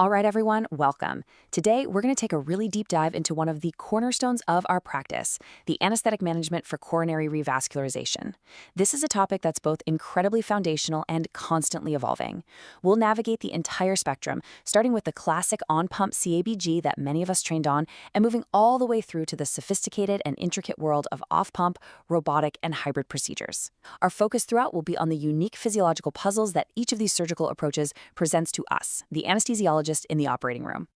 All right, everyone, welcome. Today, we're going to take a really deep dive into one of the cornerstones of our practice, the anesthetic management for coronary revascularization. This is a topic that's both incredibly foundational and constantly evolving. We'll navigate the entire spectrum, starting with the classic on-pump CABG that many of us trained on, and moving all the way through to the sophisticated and intricate world of off-pump, robotic, and hybrid procedures. Our focus throughout will be on the unique physiological puzzles that each of these surgical approaches presents to us, the anesthesiologist in the operating room.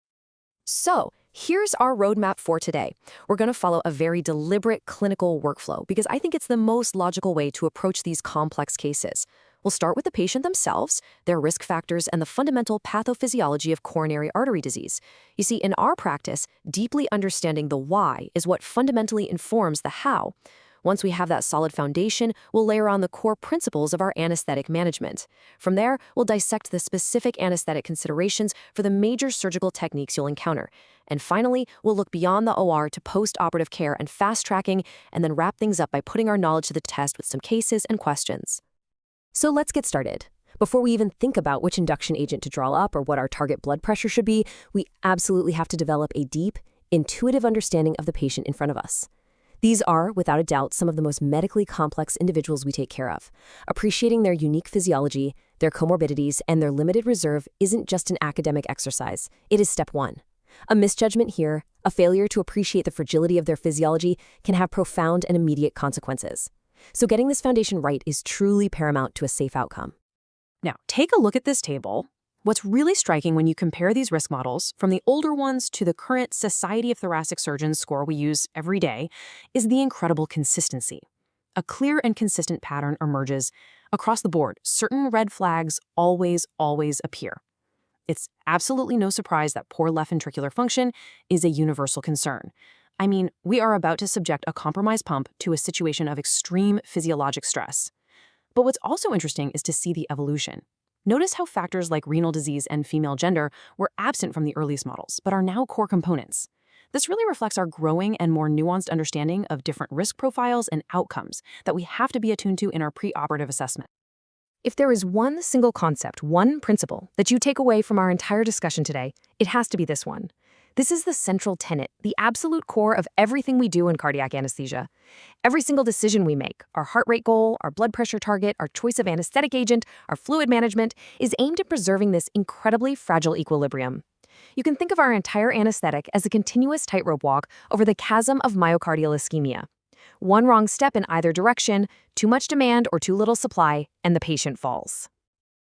So, here's our roadmap for today. We're going to follow a very deliberate clinical workflow because I think it's the most logical way to approach these complex cases. We'll start with the patient themselves, their risk factors, and the fundamental pathophysiology of coronary artery disease. You see, in our practice, deeply understanding the why is what fundamentally informs the how. Once we have that solid foundation, we'll layer on the core principles of our anesthetic management. From there, we'll dissect the specific anesthetic considerations for the major surgical techniques you'll encounter. And finally, we'll look beyond the OR to post-operative care and fast tracking, and then wrap things up by putting our knowledge to the test with some cases and questions. So let's get started. Before we even think about which induction agent to draw up or what our target blood pressure should be, we absolutely have to develop a deep, intuitive understanding of the patient in front of us. These are, without a doubt, some of the most medically complex individuals we take care of. Appreciating their unique physiology, their comorbidities, and their limited reserve isn't just an academic exercise. It is step one. A misjudgment here, a failure to appreciate the fragility of their physiology, can have profound and immediate consequences. So getting this foundation right is truly paramount to a safe outcome. Now, take a look at this table. What's really striking when you compare these risk models, from the older ones to the current Society of Thoracic Surgeons score we use every day, is the incredible consistency. A clear and consistent pattern emerges across the board. Certain red flags always appear. It's absolutely no surprise that poor left ventricular function is a universal concern. I mean, we are about to subject a compromised pump to a situation of extreme physiologic stress. But what's also interesting is to see the evolution. Notice how factors like renal disease and female gender were absent from the earliest models, but are now core components. This really reflects our growing and more nuanced understanding of different risk profiles and outcomes that we have to be attuned to in our preoperative assessment. If there is one single concept, one principle that you take away from our entire discussion today, it has to be this one. This is the central tenet, the absolute core of everything we do in cardiac anesthesia. Every single decision we make, our heart rate goal, our blood pressure target, our choice of anesthetic agent, our fluid management, is aimed at preserving this incredibly fragile equilibrium. You can think of our entire anesthetic as a continuous tightrope walk over the chasm of myocardial ischemia. One wrong step in either direction, too much demand or too little supply, and the patient falls.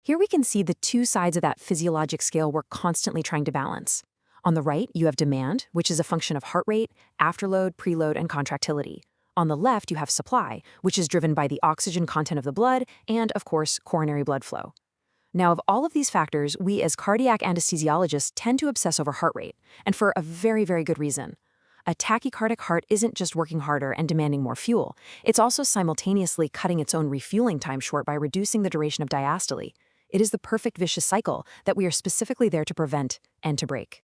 Here we can see the two sides of that physiologic scale we're constantly trying to balance. On the right, you have demand, which is a function of heart rate, afterload, preload, and contractility. On the left, you have supply, which is driven by the oxygen content of the blood and, of course, coronary blood flow. Now, of all of these factors, we as cardiac anesthesiologists tend to obsess over heart rate, and for a very, very good reason. A tachycardic heart isn't just working harder and demanding more fuel. It's also simultaneously cutting its own refueling time short by reducing the duration of diastole. It is the perfect vicious cycle that we are specifically there to prevent and to break.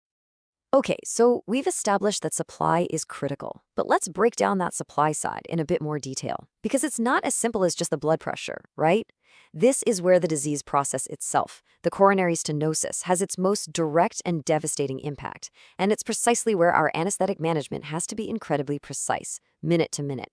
Okay, so we've established that supply is critical, but let's break down that supply side in a bit more detail, because it's not as simple as just the blood pressure, right? This is where the disease process itself, the coronary stenosis, has its most direct and devastating impact, and it's precisely where our anesthetic management has to be incredibly precise, minute to minute.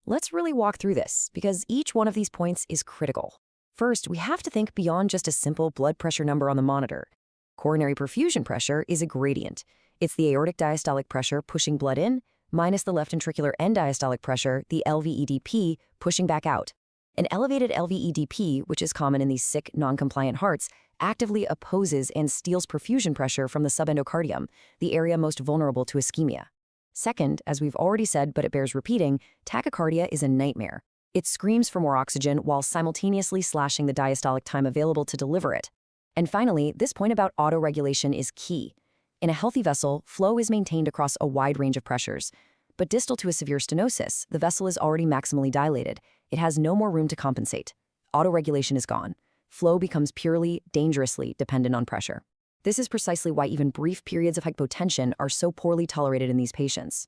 Let's really walk through this, because each one of these points is critical. First, we have to think beyond just a simple blood pressure number on the monitor. Coronary perfusion pressure is a gradient. It's the aortic diastolic pressure pushing blood in, minus the left ventricular end diastolic pressure, the LVEDP, pushing back out. An elevated LVEDP, which is common in these sick, non-compliant hearts, actively opposes and steals perfusion pressure from the subendocardium, the area most vulnerable to ischemia. Second, as we've already said, but it bears repeating, tachycardia is a nightmare. It screams for more oxygen while simultaneously slashing the diastolic time available to deliver it. And finally, this point about autoregulation is key. In a healthy vessel, flow is maintained across a wide range of pressures. But distal to a severe stenosis, the vessel is already maximally dilated. It has no more room to compensate. Autoregulation is gone. Flow becomes purely, dangerously dependent on pressure. This is precisely why even brief periods of hypotension are so poorly tolerated in these patients.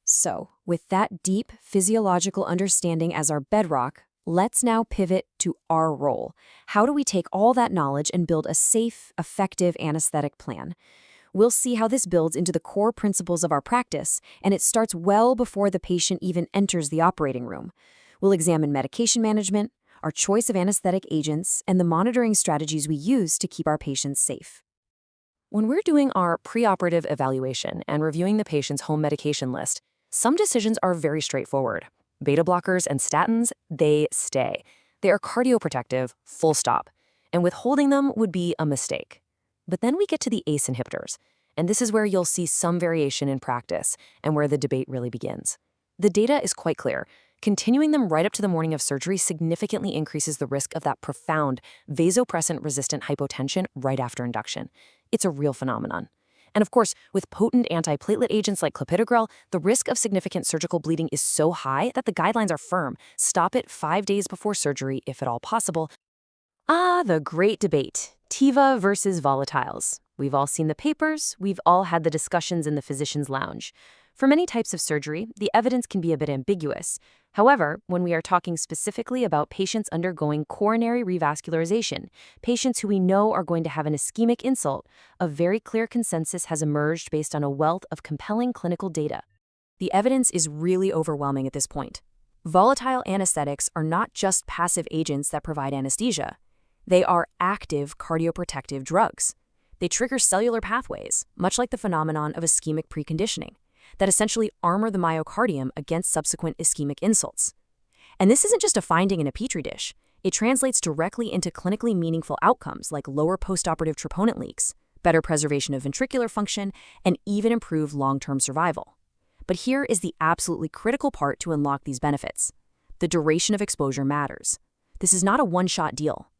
So, with that deep physiological understanding as our bedrock, Let's now pivot to our role. How do we take all that knowledge and build a safe, effective anesthetic plan? We'll see how this builds into the core principles of our practice, and it starts well before the patient even enters the operating room. We'll examine medication management, our choice of anesthetic agents, and the monitoring strategies we use to keep our patients safe. When we're doing our preoperative evaluation and reviewing the patient's home medication list, some decisions are very straightforward. Beta blockers and statins, they stay. They are cardioprotective, full stop. And withholding them would be a mistake. But then we get to the ACE inhibitors, and this is where you'll see some variation in practice and where the debate really begins. The data is quite clear. Continuing them right up to the morning of surgery significantly increases the risk of that profound vasopressin-resistant hypotension right after induction. It's a real phenomenon. And of course, with potent antiplatelet agents like clopidogrel, the risk of significant surgical bleeding is so high that the guidelines are firm. Stop it 5 days before surgery, if at all possible. Ah, the great debate. TIVA versus volatiles. We've all seen the papers, we've all had the discussions in the physician's lounge. For many types of surgery, the evidence can be a bit ambiguous. However, when we are talking specifically about patients undergoing coronary revascularization, patients who we know are going to have an ischemic insult, a very clear consensus has emerged based on a wealth of compelling clinical data. The evidence is really overwhelming at this point. Volatile anesthetics are not just passive agents that provide anesthesia. They are active cardioprotective drugs. They trigger cellular pathways, much like the phenomenon of ischemic preconditioning, that essentially armor the myocardium against subsequent ischemic insults. And this isn't just a finding in a petri dish. It translates directly into clinically meaningful outcomes like lower postoperative troponin leaks, better preservation of ventricular function, and even improved long-term survival. But here is the absolutely critical part to unlock these benefits. The duration of exposure matters. This is not a one-shot deal.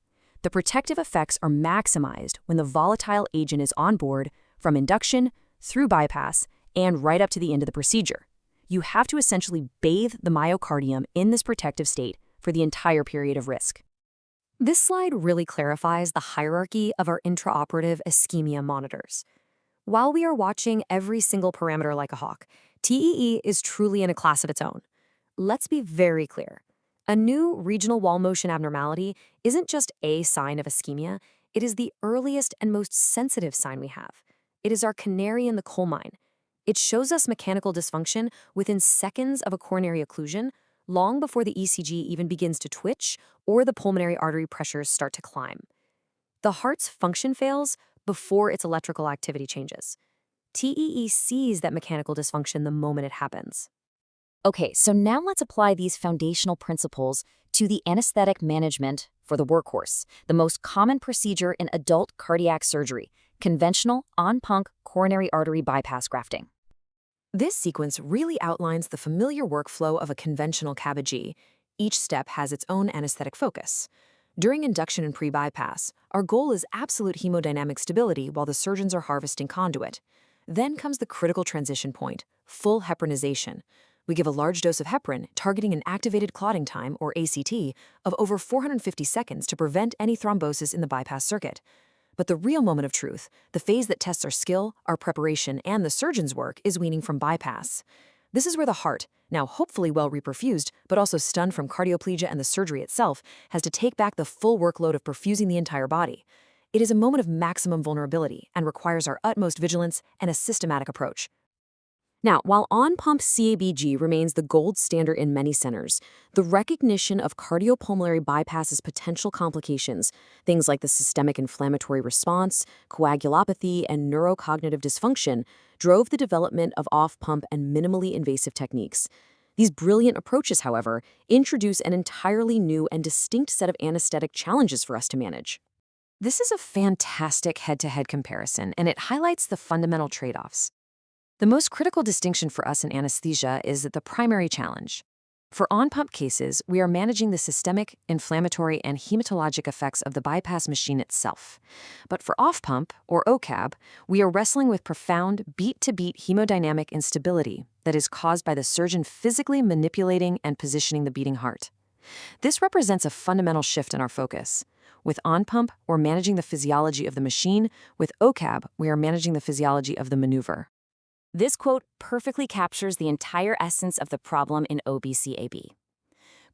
The protective effects are maximized when the volatile agent is on board from induction through bypass and right up to the end of the procedure. You have to essentially bathe the myocardium in this protective state for the entire period of risk. This slide really clarifies the hierarchy of our intraoperative ischemia monitors. While we are watching every single parameter like a hawk, TEE is truly in a class of its own. Let's be very clear. A new regional wall motion abnormality isn't just a sign of ischemia, it is the earliest and most sensitive sign we have. It is our canary in the coal mine. It shows us mechanical dysfunction within seconds of a coronary occlusion, long before the ECG even begins to twitch or the pulmonary artery pressures start to climb. The heart's function fails before its electrical activity changes. TEE sees that mechanical dysfunction the moment it happens. Okay, so now let's apply these foundational principles to the anesthetic management for the workhorse, the most common procedure in adult cardiac surgery, conventional on-pump coronary artery bypass grafting. This sequence really outlines the familiar workflow of a conventional CABG. Each step has its own anesthetic focus. During induction and pre-bypass, our goal is absolute hemodynamic stability while the surgeons are harvesting conduit. Then comes the critical transition point, full heparinization. We give a large dose of heparin, targeting an activated clotting time, or ACT, of over 450 seconds to prevent any thrombosis in the bypass circuit. But the real moment of truth, the phase that tests our skill, our preparation, and the surgeon's work, is weaning from bypass. This is where the heart, now hopefully well reperfused, but also stunned from cardioplegia and the surgery itself, has to take back the full workload of perfusing the entire body. It is a moment of maximum vulnerability and requires our utmost vigilance and a systematic approach. Now, while on-pump CABG remains the gold standard in many centers, the recognition of cardiopulmonary bypass's potential complications, things like the systemic inflammatory response, coagulopathy, and neurocognitive dysfunction, drove the development of off-pump and minimally invasive techniques. These brilliant approaches, however, introduce an entirely new and distinct set of anesthetic challenges for us to manage. This is a fantastic head-to-head comparison, and it highlights the fundamental trade-offs. The most critical distinction for us in anesthesia is the primary challenge. For on-pump cases, we are managing the systemic, inflammatory, and hematologic effects of the bypass machine itself. But for off-pump, or OCAB, we are wrestling with profound beat-to-beat hemodynamic instability that is caused by the surgeon physically manipulating and positioning the beating heart. This represents a fundamental shift in our focus. With on-pump, we're managing the physiology of the machine. With OCAB, we are managing the physiology of the maneuver. This quote perfectly captures the entire essence of the problem in OBCAB.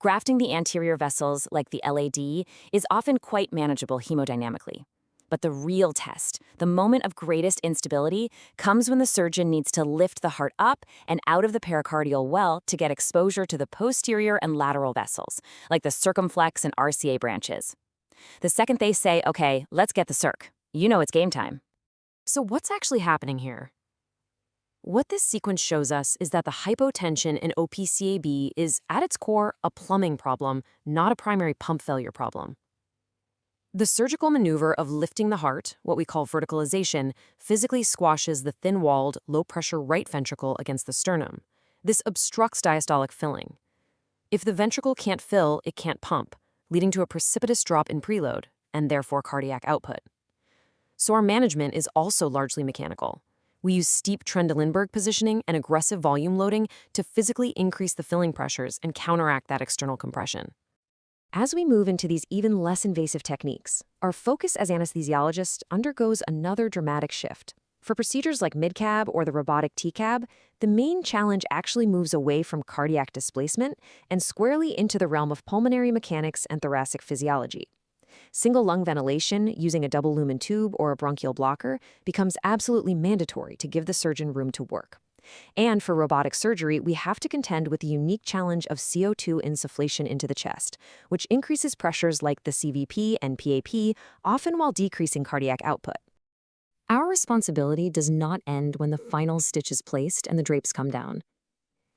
Grafting the anterior vessels, like the LAD, is often quite manageable hemodynamically. But the real test, the moment of greatest instability, comes when the surgeon needs to lift the heart up and out of the pericardial well to get exposure to the posterior and lateral vessels, like the circumflex and RCA branches. The second they say, okay, let's get the circ, you know it's game time. So what's actually happening here? What this sequence shows us is that the hypotension in OPCAB is, at its core, a plumbing problem, not a primary pump failure problem. The surgical maneuver of lifting the heart, what we call verticalization, physically squashes the thin-walled, low-pressure right ventricle against the sternum. This obstructs diastolic filling. If the ventricle can't fill, it can't pump, leading to a precipitous drop in preload, and therefore cardiac output. So our management is also largely mechanical. We use steep Trendelenburg positioning and aggressive volume loading to physically increase the filling pressures and counteract that external compression. As we move into these even less invasive techniques, our focus as anesthesiologists undergoes another dramatic shift. For procedures like MIDCAB or the robotic TCAB, the main challenge actually moves away from cardiac displacement and squarely into the realm of pulmonary mechanics and thoracic physiology. Single lung ventilation using a double lumen tube or a bronchial blocker becomes absolutely mandatory to give the surgeon room to work. And for robotic surgery, we have to contend with the unique challenge of CO2 insufflation into the chest, which increases pressures like the CVP and PAP, often while decreasing cardiac output. Our responsibility does not end when the final stitch is placed and the drapes come down.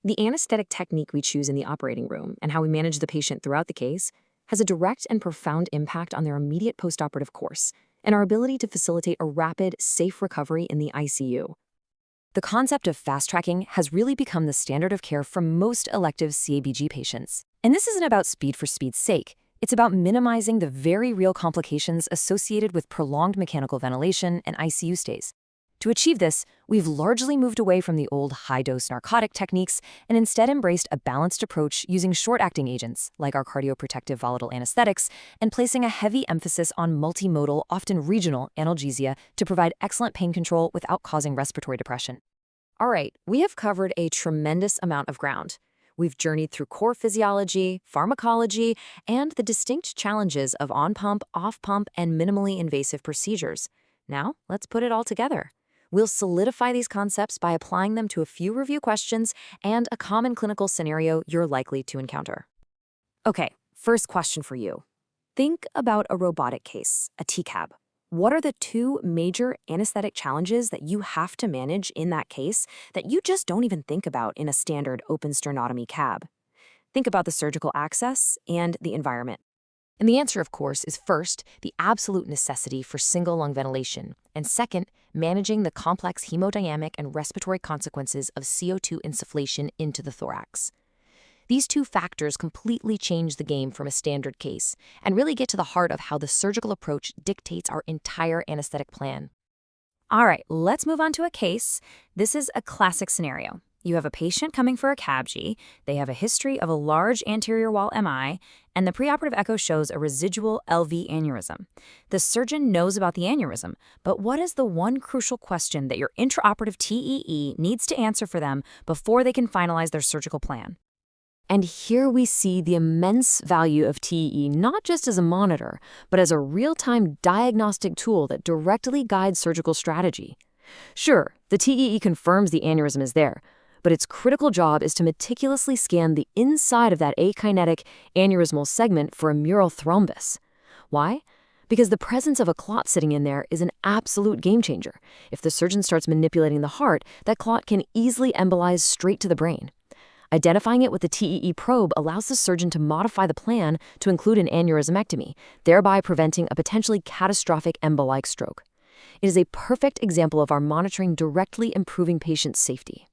The anesthetic technique we choose in the operating room and how we manage the patient throughout the case has a direct and profound impact on their immediate postoperative course and our ability to facilitate a rapid, safe recovery in the ICU. The concept of fast-tracking has really become the standard of care for most elective CABG patients. And this isn't about speed for speed's sake. It's about minimizing the very real complications associated with prolonged mechanical ventilation and ICU stays. To achieve this, we've largely moved away from the old high-dose narcotic techniques and instead embraced a balanced approach using short-acting agents, like our cardioprotective volatile anesthetics, and placing a heavy emphasis on multimodal, often regional, analgesia to provide excellent pain control without causing respiratory depression. All right, we have covered a tremendous amount of ground. We've journeyed through core physiology, pharmacology, and the distinct challenges of on-pump, off-pump, and minimally invasive procedures. Now, let's put it all together. We'll solidify these concepts by applying them to a few review questions and a common clinical scenario you're likely to encounter. Okay, first question for you. Think about a robotic case, a TCAB. What are the two major anesthetic challenges that you have to manage in that case that you just don't even think about in a standard open sternotomy cab? Think about the surgical access and the environment. And the answer, of course, is first, the absolute necessity for single lung ventilation, and second, managing the complex hemodynamic and respiratory consequences of CO2 insufflation into the thorax. These two factors completely change the game from a standard case and really get to the heart of how the surgical approach dictates our entire anesthetic plan. All right, let's move on to a case. This is a classic scenario. You have a patient coming for a CABG, they have a history of a large anterior wall MI, and the preoperative echo shows a residual LV aneurysm. The surgeon knows about the aneurysm, but what is the one crucial question that your intraoperative TEE needs to answer for them before they can finalize their surgical plan? And here we see the immense value of TEE not just as a monitor, but as a real-time diagnostic tool that directly guides surgical strategy. Sure, the TEE confirms the aneurysm is there, but its critical job is to meticulously scan the inside of that akinetic aneurysmal segment for a mural thrombus. Why? Because the presence of a clot sitting in there is an absolute game changer. If the surgeon starts manipulating the heart, that clot can easily embolize straight to the brain. Identifying it with the TEE probe allows the surgeon to modify the plan to include an aneurysmectomy, thereby preventing a potentially catastrophic embolic stroke. It is a perfect example of our monitoring directly improving patient safety.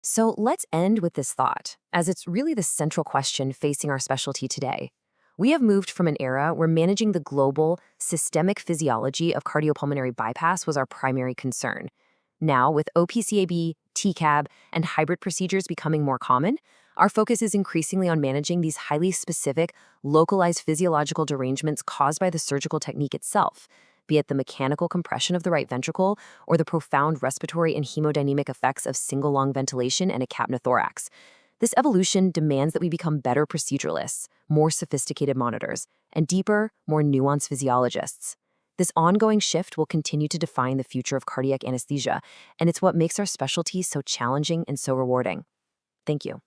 So let's end with this thought, as it's really the central question facing our specialty today. We have moved from an era where managing the global, systemic physiology of cardiopulmonary bypass was our primary concern. Now, with OPCAB, TCAB, and hybrid procedures becoming more common, our focus is increasingly on managing these highly specific, localized physiological derangements caused by the surgical technique itself, be it the mechanical compression of the right ventricle or the profound respiratory and hemodynamic effects of single lung ventilation and a capnothorax. This evolution demands that we become better proceduralists, more sophisticated monitors, and deeper, more nuanced physiologists. This ongoing shift will continue to define the future of cardiac anesthesia, and it's what makes our specialty so challenging and so rewarding. Thank you.